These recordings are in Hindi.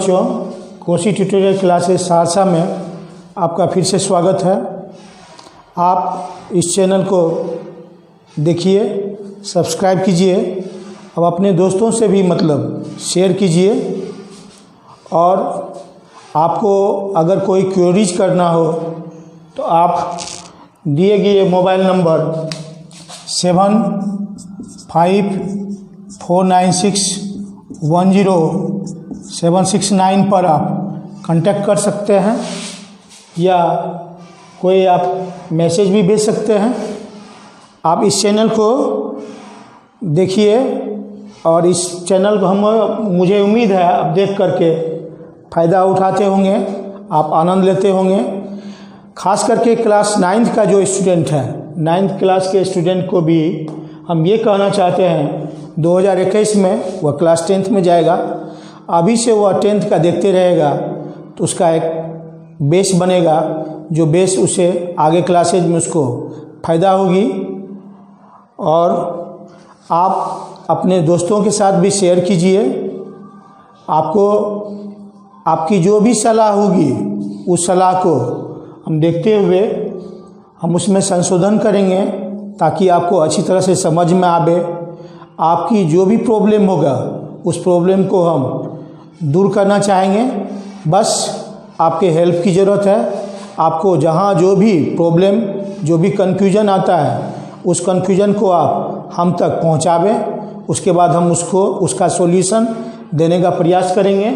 बच्चों, कोसी ट्यूटोरियल क्लासेस सहरसा में आपका फिर से स्वागत है। आप इस चैनल को देखिए, सब्सक्राइब कीजिए और अपने दोस्तों से भी शेयर कीजिए। और आपको अगर कोई क्वेरीज करना हो तो आप दिए गए मोबाइल नंबर 7549610769 पर आप कांटेक्ट कर सकते हैं या कोई आप मैसेज भी भेज सकते हैं। आप इस चैनल को देखिए और इस चैनल को मुझे उम्मीद है आप देख करके फ़ायदा उठाते होंगे, आप आनंद लेते होंगे। खास करके क्लास 9th का जो स्टूडेंट है, 9th क्लास के स्टूडेंट को भी हम ये कहना चाहते हैं 2021 में वह क्लास 10th में जाएगा। अभी से वह 10th का देखते रहेगा तो उसका एक बेस बनेगा, जो बेस उसे आगे क्लासेज में उसको फ़ायदा होगी। और आप अपने दोस्तों के साथ भी शेयर कीजिए। आपको आपकी जो भी सलाह होगी उस सलाह को हम देखते हुए हम उसमें संशोधन करेंगे ताकि आपको अच्छी तरह से समझ में आवे। आपकी जो भी प्रॉब्लम होगा उस प्रॉब्लम को हम दूर करना चाहेंगे। बस आपके हेल्प की ज़रूरत है। आपको जहाँ जो भी प्रॉब्लम, जो भी कन्फ्यूजन आता है उस कन्फ्यूजन को आप हम तक पहुँचावें। उसके बाद हम उसका सॉल्यूशन देने का प्रयास करेंगे।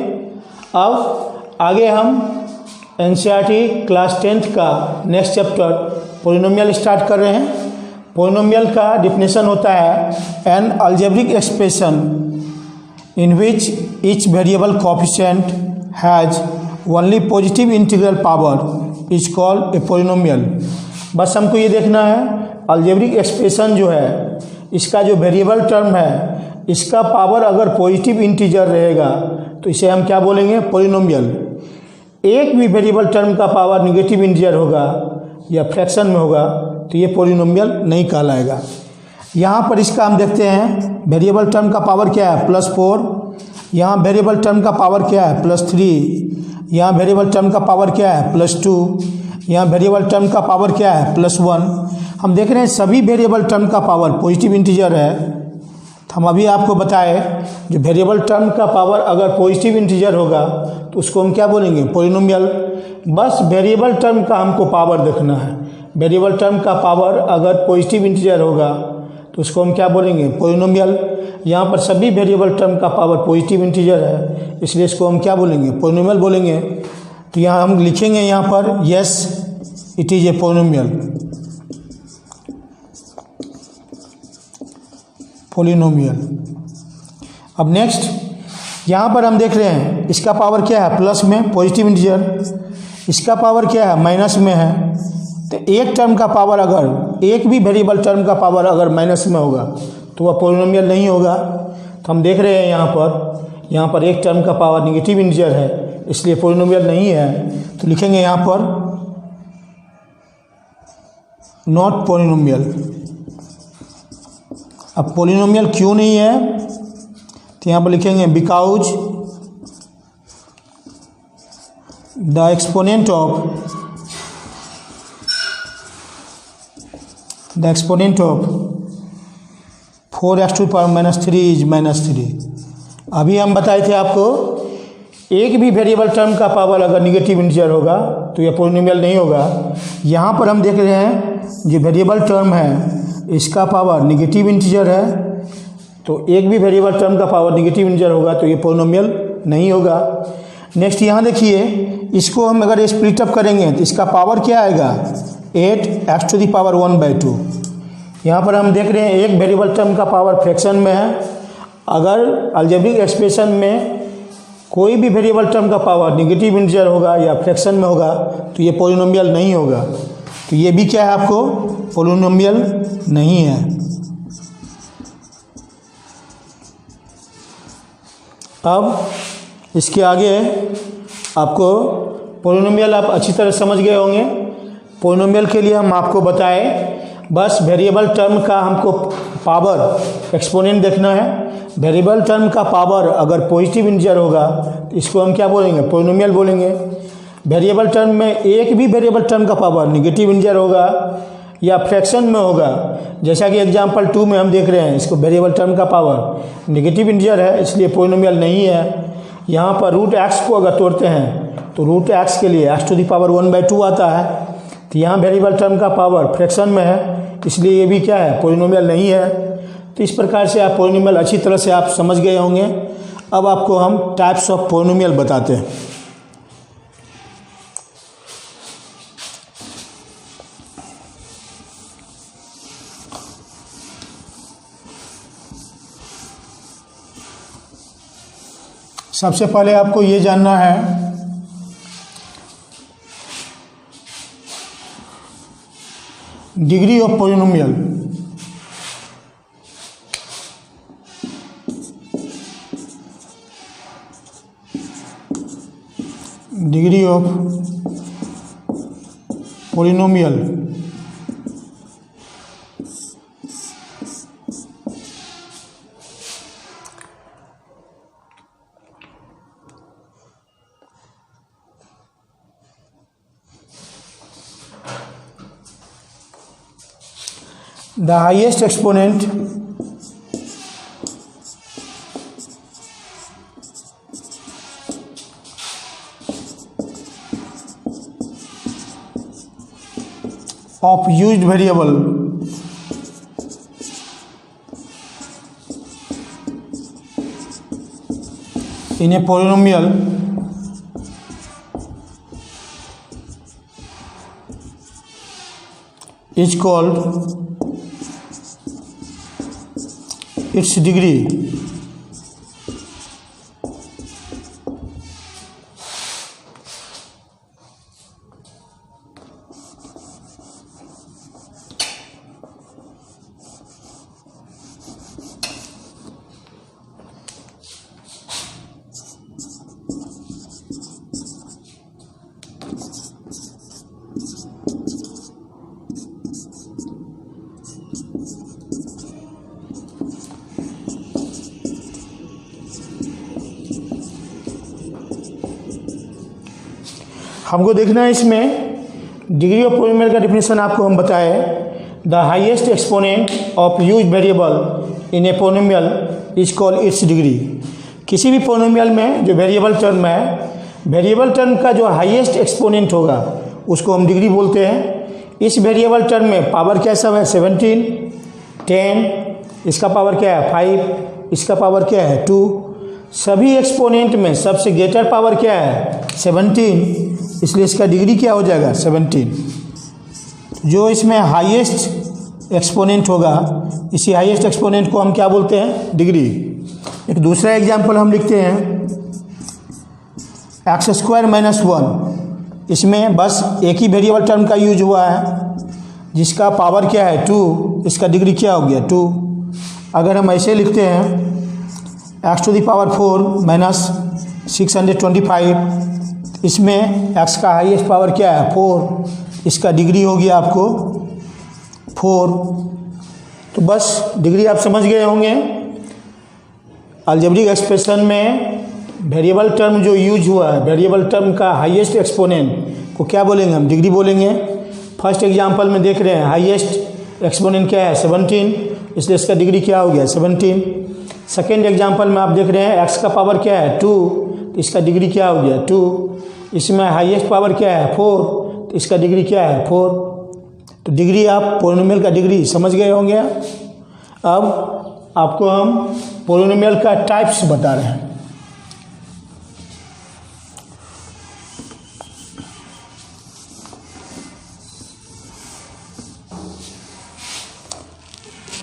अब आगे हम एनसीईआरटी क्लास 10th का नेक्स्ट चैप्टर पॉलिनोमियल स्टार्ट कर रहे हैं। पॉलिनोमियल का डिफिनेशन होता है N algebraic expression in which each variable coefficient has only positive integral power is called a polynomial. बस हमको ये देखना है अलजेब्रिक एक्सप्रेशन जो है, इसका जो वेरिएबल टर्म है, इसका पावर अगर पॉजिटिव इंटीजर रहेगा तो इसे हम क्या बोलेंगे? पॉलिनोमियल। एक भी वेरिएबल टर्म का पावर नेगेटिव इंटीजर होगा या फ्रैक्शन में होगा तो ये पॉलिनोमियल नहीं कहलाएगा। यहाँ पर इसका हम देखते हैं वेरिएबल टर्म का पावर क्या है? +4। यहाँ वेरिएबल टर्म का पावर क्या है? +3। यहाँ वेरिएबल टर्म का पावर क्या है? +2। यहाँ वेरिएबल टर्म का पावर क्या है? +1। हम देख रहे हैं सभी वेरिएबल टर्म का पावर पॉजिटिव इंटीजर है। तो हम अभी आपको बताए जो वेरिएबल टर्म का पावर अगर पॉजिटिव इंटीजर होगा तो उसको हम क्या बोलेंगे? पॉलिनोमियल। बस वेरिएबल टर्म का हमको पावर देखना है। वेरिएबल टर्म का पावर अगर पॉजिटिव इंटीजर होगा तो उसको हम क्या बोलेंगे? पॉलिनोमियल। यहाँ पर सभी वेरिएबल टर्म का पावर पॉजिटिव इंटीजर है, इसलिए इसको हम क्या बोलेंगे? पॉलिनोमियल बोलेंगे। तो यहाँ हम लिखेंगे यहाँ पर yes it is a polynomial. Polynomial. अब नेक्स्ट यहाँ पर हम देख रहे हैं इसका पावर क्या है? प्लस में पॉजिटिव इंटीजर। इसका पावर क्या है? माइनस में है। तो एक टर्म का पावर अगर, एक भी वेरिएबल टर्म का पावर अगर माइनस में होगा तो वह पॉलिनोमियल नहीं होगा। तो हम देख रहे हैं यहाँ पर एक टर्म का पावर नेगेटिव इंटीजर है, इसलिए पॉलिनोमियल नहीं है। तो लिखेंगे यहाँ पर नॉट पॉलिनोमियल। अब पॉलिनोमियल क्यों नहीं है? तो यहाँ पर लिखेंगे because the exponent of 4x⁻³ is -3। अभी हम बताए थे आपको एक भी वेरिएबल टर्म का पावर अगर नेगेटिव इंटीजर होगा तो यह पॉलिनोमियल नहीं होगा। यहाँ पर हम देख रहे हैं जो वेरिएबल टर्म है इसका पावर नेगेटिव इंटीजर है, तो एक भी वेरिएबल टर्म का पावर नेगेटिव इंटीजर होगा तो ये पॉलिनोमियल नहीं होगा। नेक्स्ट यहाँ देखिए, इसको हम अगर स्प्लिट अप करेंगे तो इसका पावर क्या आएगा? 8x⁻1/2। यहाँ पर हम देख रहे हैं एक वेरिएबल टर्म का पावर फ्रैक्शन में है। अगर अलजेब्रिक एक्सप्रेशन में कोई भी वेरिएबल टर्म का पावर नेगेटिव इंटीजर होगा या फ्रैक्शन में होगा तो ये पॉलिनोमियल नहीं होगा। तो ये भी क्या है? आपको पॉलिनोमियल नहीं है। अब इसके आगे आपको पॉलिनोमियल आप अच्छी तरह समझ गए होंगे। पॉलिनोमियल के लिए हम आपको बताए बस वेरिएबल टर्म का हमको पावर एक्सपोनेंट देखना है। वेरिएबल टर्म का पावर अगर पॉजिटिव इंटीजर होगा तो इसको हम क्या बोलेंगे, पॉलिनोमियल बोलेंगे। वेरिएबल टर्म में एक भी वेरिएबल टर्म का पावर नेगेटिव इंटीजर होगा या फ्रैक्शन में होगा, जैसा कि एग्जांपल 2 में हम देख रहे हैं, इसको वेरिएबल टर्म का पावर नेगेटिव इंटीजर है इसलिए पॉलिनोमियल नहीं है। यहाँ पर रूट एक्स को अगर तोड़ते हैं तो रूट एक्स के लिए एक्स टू द पावर 1/2 आता है, तो यहाँ वेरिएबल टर्म का पावर फ्रैक्शन में है इसलिए ये भी क्या है, पॉलिनोमियल नहीं है। तो इस प्रकार से आप पॉलिनोमियल अच्छी तरह से आप समझ गए होंगे। अब आपको हम टाइप्स ऑफ पॉलिनोमियल बताते हैं। सबसे पहले आपको ये जानना है degree of polynomial. Degree of polynomial the highest exponent of used variable in a polynomial is called its degree. हमको देखना है इसमें डिग्री ऑफ पॉलिनोमियल का डिफिनेशन आपको हम बताए, the highest exponent of use variable in a polynomial is called its degree. किसी भी पॉलिनोमियल में जो वेरिएबल टर्म है, वेरिएबल टर्म का जो हाईएस्ट एक्सपोनेंट होगा उसको हम डिग्री बोलते हैं। इस वेरिएबल टर्म में पावर क्या सब है, 17, 10, इसका पावर क्या है 5, इसका पावर क्या है 2। सभी एक्सपोनेंट में सबसे ग्रेटर पावर क्या है 17, इसलिए इसका डिग्री क्या हो जाएगा 17। जो इसमें हाईएस्ट एक्सपोनेंट होगा, इसी हाईएस्ट एक्सपोनेंट को हम क्या बोलते हैं, डिग्री। एक दूसरा एग्जांपल हम लिखते हैं x² - 1। इसमें बस एक ही वेरिएबल टर्म का यूज हुआ है जिसका पावर क्या है 2, इसका डिग्री क्या हो गया 2। अगर हम ऐसे लिखते हैं x⁴ - 625, इसमें x का हाईएस्ट पावर क्या है 4, इसका डिग्री हो गया आपको 4। तो बस डिग्री आप समझ गए होंगे। अलजेब्रिक एक्सप्रेशन में वेरिएबल टर्म जो यूज हुआ है, वेरिएबल टर्म का हाईएस्ट एक्सपोनेंट को क्या बोलेंगे, हम डिग्री बोलेंगे। फर्स्ट एग्जांपल में देख रहे हैं हाईएस्ट एक्सपोनेंट क्या है 17, इसलिए इसका डिग्री क्या हो गया 17। सेकेंड एग्जांपल में आप देख रहे हैं x का पावर क्या है 2, तो इसका डिग्री क्या हो गया 2। इसमें हाईएस्ट पावर क्या है 4, तो इसका डिग्री क्या है 4। तो डिग्री आप पॉलिनोमियल का डिग्री समझ गए होंगे। अब आपको हम पॉलिनोमियल का टाइप्स बता रहे हैं।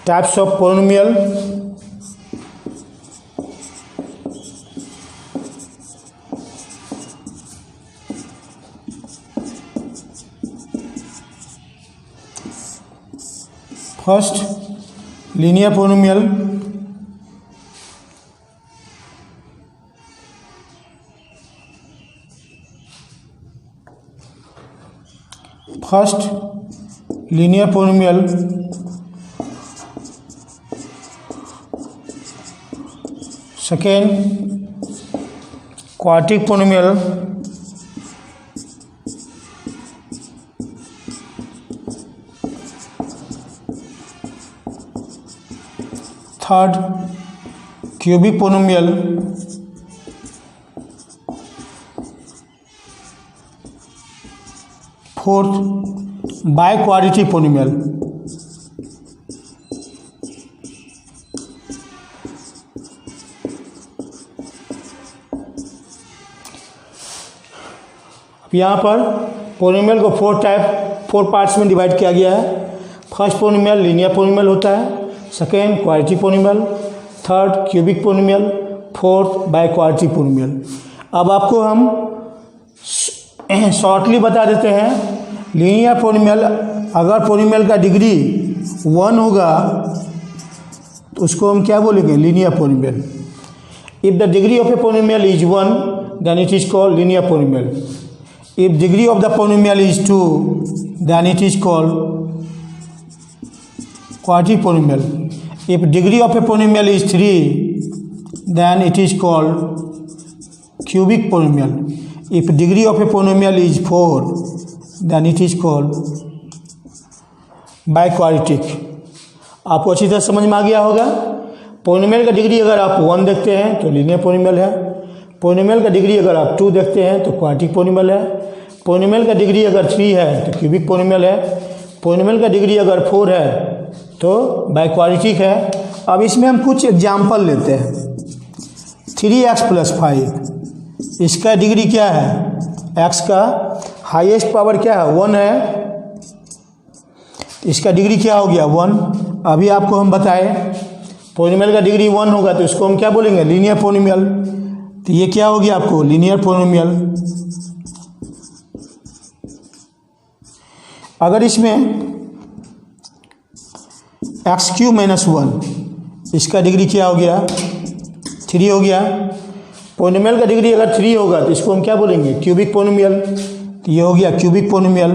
Types of polynomial. First, linear polynomial. First linear polynomial second quadratic polynomial third cubic polynomial fourth biquadratic polynomial। यहाँ पर पोलिनोमियल को फोर पार्ट्स में डिवाइड किया गया है। फर्स्ट पोलिनोमियल लीनियर पोलिनोमियल होता है, second quadratic polynomial, third cubic polynomial, fourth biquadratic polynomial. अब आपको हम शॉर्टली बता देते हैं। लीनियर पोलिनोमियल, अगर पोलिनोमियल का डिग्री 1 होगा तो उसको हम क्या बोलेंगे? Linear polynomial. If the degree of a polynomial is 1 then it is called linear polynomial. If degree of the polynomial is 2, then it is called quadratic polynomial. If degree of a polynomial is 3, then it is called cubic polynomial. If degree of a polynomial is 4, then it is called biquadratic. आपको अच्छी तरह समझ में आ गया होगा। पोलिनोमियल का डिग्री अगर आप 1 देखते हैं तो लीनियर पोलिनोमियल है। पोलिनोमियल का डिग्री अगर आप 2 देखते हैं तो क्वाड्रेटिक पोलिनोमियल है। पोलिनोमियल का डिग्री अगर 3 है तो क्यूबिक पोलिनोमियल है। पोलिनोमियल का डिग्री अगर 4 है तो बाइक्वाड्रेटिक है। अब इसमें हम कुछ एग्जाम्पल लेते हैं। 3x + 5, इसका डिग्री क्या है? x का हाईएस्ट पावर क्या है? 1 है। इसका डिग्री क्या हो गया? 1। अभी आपको हम बताएं पोलिनोमियल का डिग्री 1 होगा तो इसको हम क्या बोलेंगे? Linear polynomial. तो ये क्या हो गया आपको? Linear polynomial. अगर इसमें x³ - 1, इसका डिग्री क्या हो गया? 3 हो गया। पोलिनोमियल का डिग्री अगर 3 होगा तो इसको हम क्या बोलेंगे? Cubic polynomial. तो ये हो गया क्यूबिक पोलिनोमियल।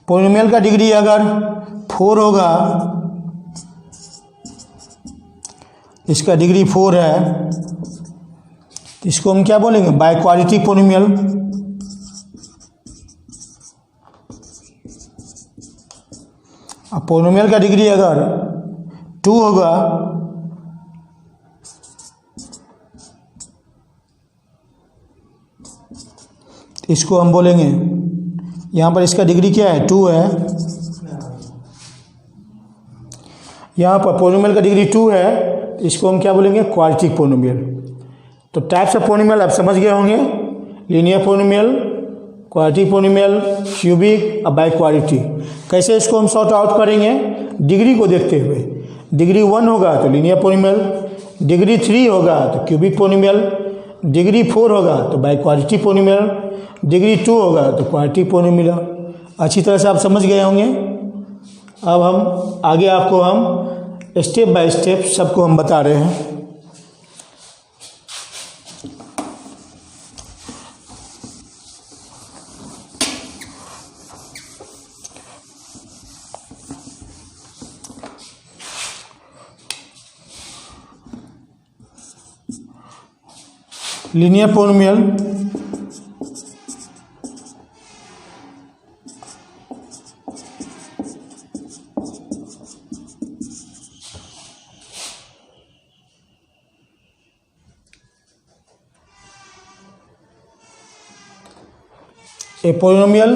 पोलिनोमियल का डिग्री अगर 4 होगा, इसका डिग्री 4 है, तो इसको हम क्या बोलेंगे? Biquadratic polynomial. अब पोलिनोमियल का डिग्री अगर 2 होगा, तो इसको हम बोलेंगे, यहाँ पर इसका डिग्री क्या है? 2 है। यहाँ पर पोलिनोमियल का डिग्री 2 है तो इसको हम क्या बोलेंगे? Quadratic polynomial. तो टाइप्स ऑफ पोलिनोमियल आप समझ गए होंगे। Linear polynomial, quadratic polynomial, cubic और बाइक्वाड्रेटिक। कैसे इसको हम सॉर्ट आउट करेंगे? डिग्री को देखते हुए। डिग्री 1 होगा तो लीनियर पोलिनोमियल, डिग्री 3 होगा तो क्यूबिक पोलिनोमियल, डिग्री 4 होगा तो बाइक्वाड्रेटिक पोलिनोमियल, डिग्री 2 होगा तो क्वाड्रेटिक पोलिनोमियल। अच्छी तरह से आप समझ गए होंगे। अब हम आगे आपको हम स्टेप बाय स्टेप सबको हम बता रहे हैं। Linear polynomial, a polynomial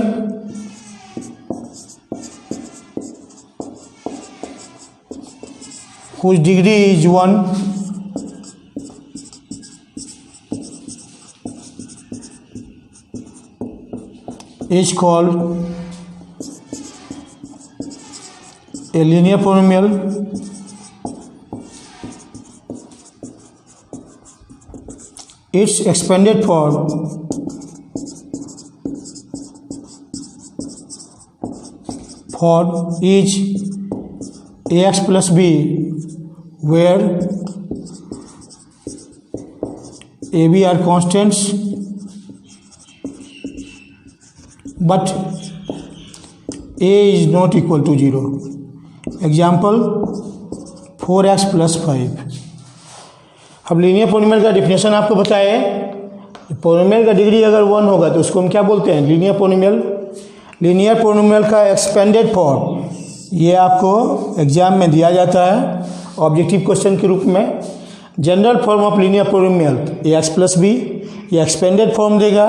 whose degree is 1 is called a linear polynomial. Its expanded form is ax plus b, where a, b are constants, but a is not equal to 0। Example 4x plus 5। अब लीनियर पोलिनोमियल का डिफिनेशन आपको बताए। पोलिनोमियल का डिग्री अगर 1 होगा तो उसको हम क्या बोलते हैं, लीनियर पोलिनोमियल। लीनियर पोलिनोमियल का एक्सपेंडेड फॉर्म ये आपको एग्जाम में दिया जाता है ऑब्जेक्टिव क्वेश्चन के रूप में। General form of linear polynomial ax plus b, ये एक्सपेंडेड फॉर्म देगा,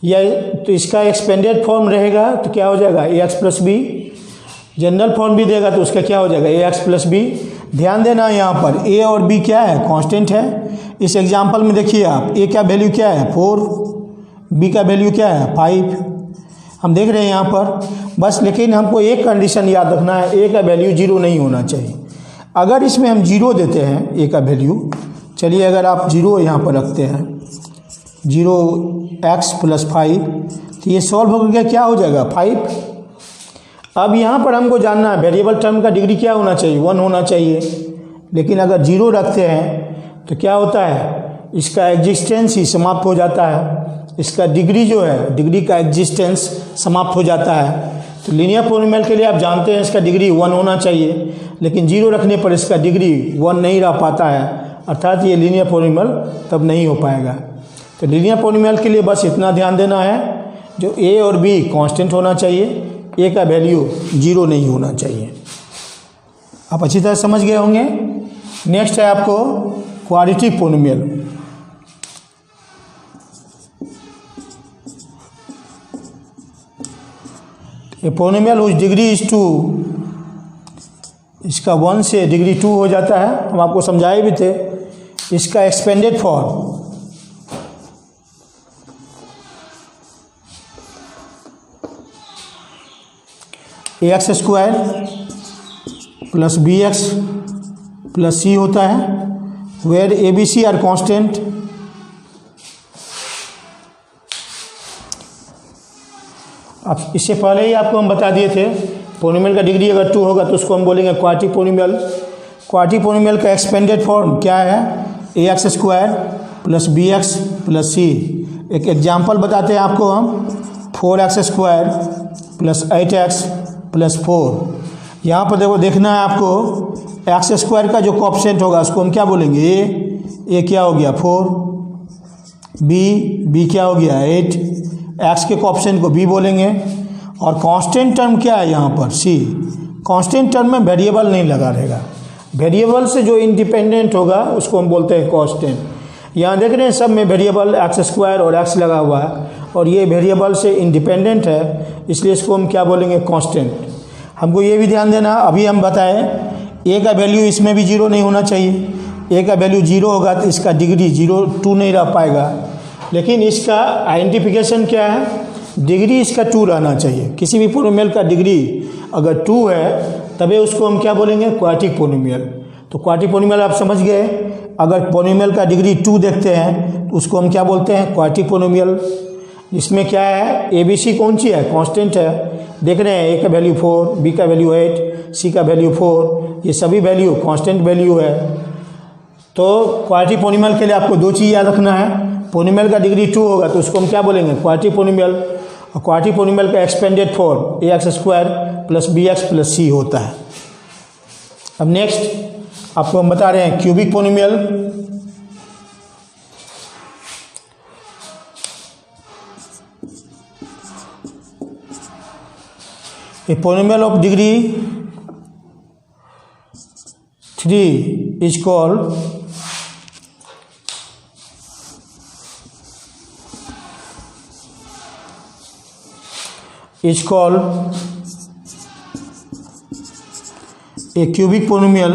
या तो इसका एक्सपेंडेड फॉर्म रहेगा तो क्या हो जाएगा ax plus b. General form भी देगा तो उसका क्या हो जाएगा ax प्लस बी। ध्यान देना यहाँ पर a और b क्या है, कांस्टेंट है। इस एग्जांपल में देखिए आप a का वैल्यू क्या है 4, b का वैल्यू क्या है 5, हम देख रहे हैं यहाँ पर बस। लेकिन हमको एक कंडीशन याद रखना है, a का वैल्यू 0 नहीं होना चाहिए। अगर इसमें हम 0 देते हैं a का वैल्यू, चलिए अगर आप 0 यहाँ पर रखते हैं 0x प्लस 5, तो ये सॉल्व होकर के क्या हो जाएगा 5। अब यहाँ पर हमको जानना है वेरिएबल टर्म का डिग्री क्या होना चाहिए, 1 होना चाहिए। लेकिन अगर 0 रखते हैं तो क्या होता है, इसका एग्जिस्टेंस ही समाप्त हो जाता है। इसका डिग्री जो है, डिग्री का एग्जिस्टेंस समाप्त हो जाता है। तो लीनियर पोलिनोमियल के लिए आप जानते हैं इसका डिग्री 1 होना चाहिए, लेकिन 0 रखने पर इसका डिग्री 1 नहीं रह पाता है, अर्थात ये लीनियर पोलिनोमियल तब नहीं हो पाएगा। तो लीनियर पोलिनोमियल के लिए बस इतना ध्यान देना है, जो a और b कांस्टेंट होना चाहिए, a का वैल्यू 0 नहीं होना चाहिए। आप अच्छी तरह समझ गए होंगे। नेक्स्ट है आपको क्वाड्रेटिक पोलिनोमियल। ये पोलिनोमियल उस डिग्री इज 2, इसका 1 से डिग्री 2 हो जाता है, हम आपको समझाए भी थे। इसका expanded form ax square plus bx plus c होता है, वेयर abc आर कांस्टेंट। अब इससे पहले ही आपको हम बता दिए थे पोलिनोमियल का डिग्री अगर 2 होगा तो उसको हम बोलेंगे क्वाड्रेटिक पोलिनोमियल। क्वाड्रेटिक पोलिनोमियल का एक्सपेंडेड फॉर्म क्या है, ax square plus bx plus c। एक एग्जाम्पल बताते हैं आपको हम, 4x square plus 8x plus 4। यहाँ पर देखो, देखना है आपको एक्स स्क्वायर का जो कोएफिशिएंट होगा उसको हम क्या बोलेंगे, ए क्या हो गया 4, बी क्या हो गया 8, एक्स के कोएफिशिएंट को बी बोलेंगे। और कांस्टेंट टर्म क्या है यहाँ पर सी। कांस्टेंट टर्म में वेरिएबल नहीं लगा रहेगा, वेरिएबल से जो इंडिपेंडेंट होगा उसको हम बोलते हैं कांस्टेंट। यहाँ देख रहे हैं सब में वेरिएबल एक्स स्क्वायर और एक्स लगा हुआ है, और ये वेरिएबल से इंडिपेंडेंट है, इसलिए इसको हम क्या बोलेंगे कांस्टेंट। हमको ये भी ध्यान देना, अभी हम बताएं a का वैल्यू इसमें भी 0 नहीं होना चाहिए। a का वैल्यू 0 होगा तो इसका डिग्री 2 नहीं रह पाएगा। लेकिन इसका आइडेंटिफिकेशन क्या है, डिग्री इसका 2 रहना चाहिए। किसी भी पोलिनोमियल का डिग्री अगर 2 है तभी उसको हम क्या बोलेंगे, क्वाड्रेटिक पोलिनोमियल। तो क्वाड्रेटिक पोलिनोमियल आप समझ गए। अगर पोलिनोमियल का डिग्री 2 देखते हैं तो उसको हम क्या बोलते हैं, क्वाड्रेटिक पोलिनोमियल। इसमें क्या है, ABC कौन सी है, कांस्टेंट है। देख रहे हैं a का वैल्यू 4, b का वैल्यू 8, c का वैल्यू 4, ये सभी वैल्यू कांस्टेंट वैल्यू है। तो क्वाड्रेटिक पोलिनोमियल के लिए आपको 2 चीज़ याद रखना है। पोलिनोमियल का डिग्री 2 होगा तो उसको हम क्या बोलेंगे, क्वाड्रेटिक पोलिनोमियल। और क्वाड्रेटिक पोलिनोमियल का expanded form ax square plus bx plus c होता है। अब नेक्स्ट आपको हम बता रहे हैं cubic polynomial. A polynomial of degree 3 is called a cubic polynomial.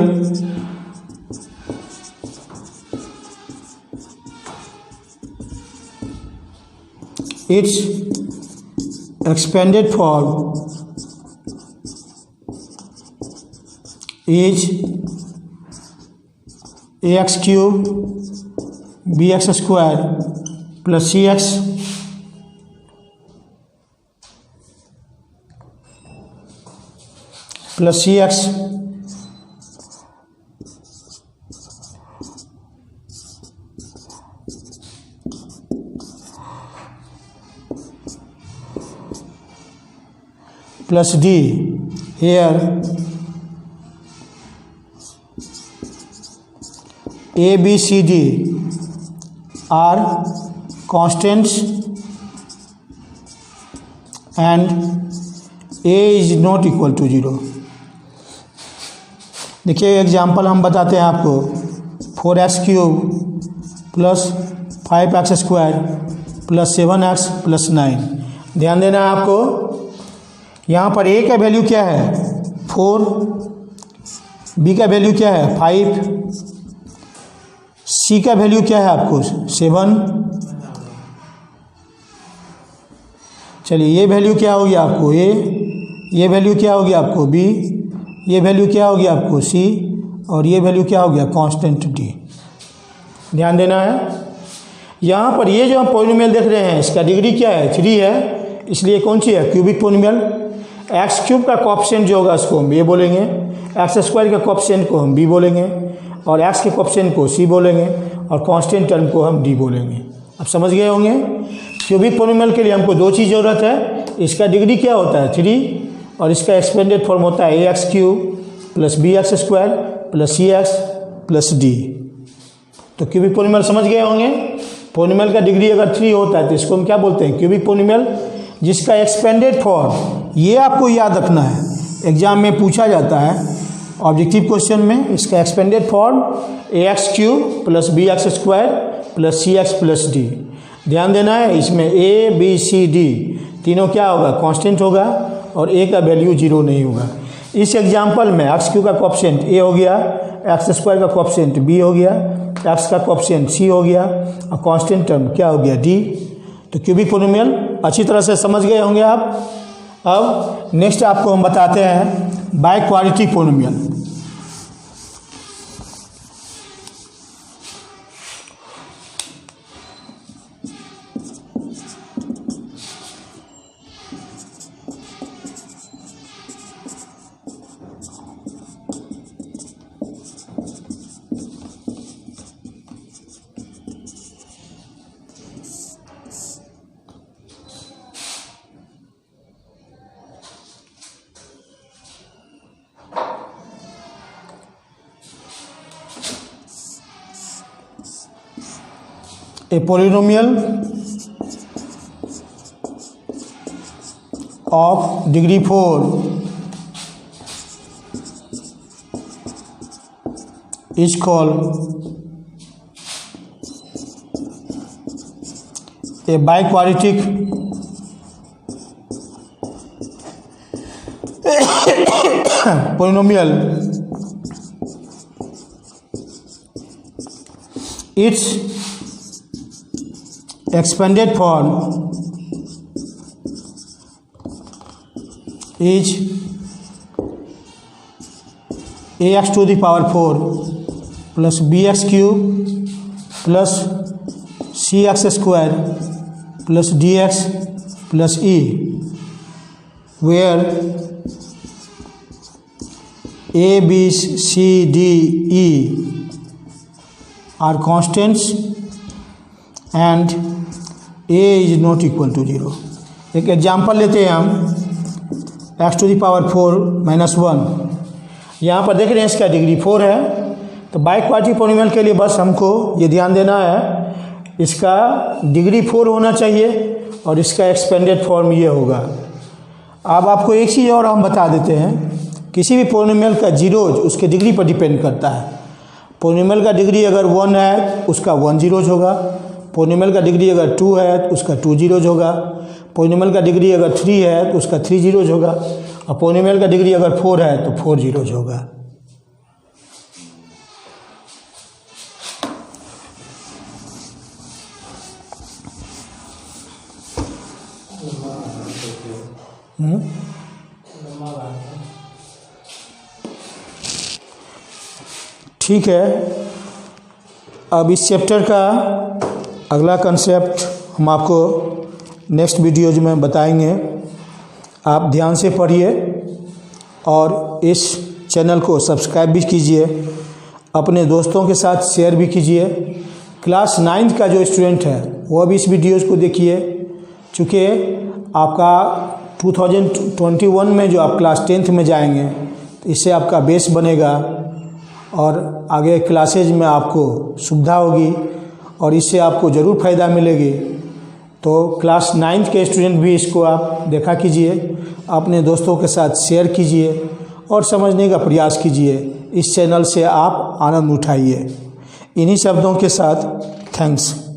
Its expanded form is ax cube bx square plus cx plus cx plus D. Here A, B, C, D are constants and A is not equal to 0. देखिए एग्जाम्पल हम बताते हैं आपको, 4x³ plus 5x² plus 7x plus 9। ध्यान देना है आपको, यहाँ पर A का वैल्यू क्या है 4, B का वैल्यू क्या है 5, C का वैल्यू क्या है आपको 7। चलिए ये वैल्यू क्या होगी आपको A, ये वैल्यू क्या होगी आपको B, ये वैल्यू क्या होगी आपको C, और ये वैल्यू क्या हो गया कांस्टेंट D। ध्यान देना है, यहाँ पर ये जो हम पॉलिनोमियल देख रहे हैं इसका डिग्री क्या है 3 है, इसलिए कौन सी है क्यूबिक पॉलिनोमियल। x³ का कोएफिशिएंट जो होगा उसको हम A बोलेंगे, x² का कोएफिशिएंट को हम B बोलेंगे, और x के कोएफिशिएंट को C बोलेंगे, और कांस्टेंट टर्म को हम D बोलेंगे। अब समझ गए होंगे। क्यूबिक पॉलिनोमियल के लिए हमको दो चीज़ ज़रूरत है, इसका डिग्री क्या होता है 3, और इसका एक्सपेंडेड फॉर्म होता है ax³ plus bx² plus cx plus d। तो क्यूबिक पॉलिनोमियल समझ गए होंगे। पॉलिनोमियल का डिग्री अगर 3 होता है तो इसको हम क्या बोलते हैं क्यूबिक पॉलिनोमियल, जिसका एक्सपेंडेड फॉर्म, ये आपको याद रखना है, एग्जाम में पूछा जाता है ऑब्जेक्टिव क्वेश्चन में। इसका expanded form ax³ plus bx² plus cx plus d। ध्यान देना है, इसमें a b c d तीनों क्या होगा कांस्टेंट होगा, और a का वैल्यू 0 नहीं होगा। इस एग्जाम्पल में x³ का कोएफिशिएंट a हो गया, x² का कोएफिशिएंट b हो गया, x का कोएफिशिएंट c हो गया, और कांस्टेंट टर्म क्या हो गया d। तो क्यूबिक पॉलिनोमियल अच्छी तरह से समझ गए होंगे आप। अब नेक्स्ट आपको हम बताते हैं by quadratic polynomial. A polynomial of degree 4 is called a biquadratic polynomial. Its expanded form is ax to the power 4 plus bx³ plus cx² plus dx plus e, where a b c d e are constants and a is not equal to 0। एक एग्जाम्पल लेते हैं हम, x to the power 4 minus 1। यहाँ पर देख रहे हैं इसका डिग्री 4 है, तो बाई क्वाड्रेटिक पॉलिनोमियल के लिए बस हमको ये ध्यान देना है, इसका डिग्री 4 होना चाहिए और इसका एक्सपेंडेड फॉर्म ये होगा। अब आपको एक चीज़ और हम बता देते हैं, किसी भी पॉलिनोमियल का जीरोज उसके डिग्री पर डिपेंड करता है। पॉलिनोमियल का डिग्री अगर 1 है उसका 1 जीरोज होगा, पॉलिनोमियल का डिग्री अगर 2 है तो उसका 2 जीरोज होगा, पॉलिनोमियल का डिग्री अगर 3 है तो उसका 3 जीरोज होगा, और पॉलिनोमियल का डिग्री अगर 4 है तो 4 जीरोज होगा। ठीक है, अब इस चैप्टर का अगला कंसेप्ट हम आपको नेक्स्ट वीडियोज में बताएंगे। आप ध्यान से पढ़िए और इस चैनल को सब्सक्राइब भी कीजिए, अपने दोस्तों के साथ शेयर भी कीजिए। क्लास 9 का जो स्टूडेंट है वो भी इस वीडियोज़ को देखिए, चूँकि आपका 2021 में जो आप क्लास 10th में जाएंगे तो इससे आपका बेस बनेगा और आगे क्लासेज में आपको सुविधा होगी और इससे आपको ज़रूर फ़ायदा मिलेगी। तो क्लास 9th के स्टूडेंट भी इसको आप देखा कीजिए, अपने दोस्तों के साथ शेयर कीजिए और समझने का प्रयास कीजिए। इस चैनल से आप आनंद उठाइए। इन्हीं शब्दों के साथ थैंक्स।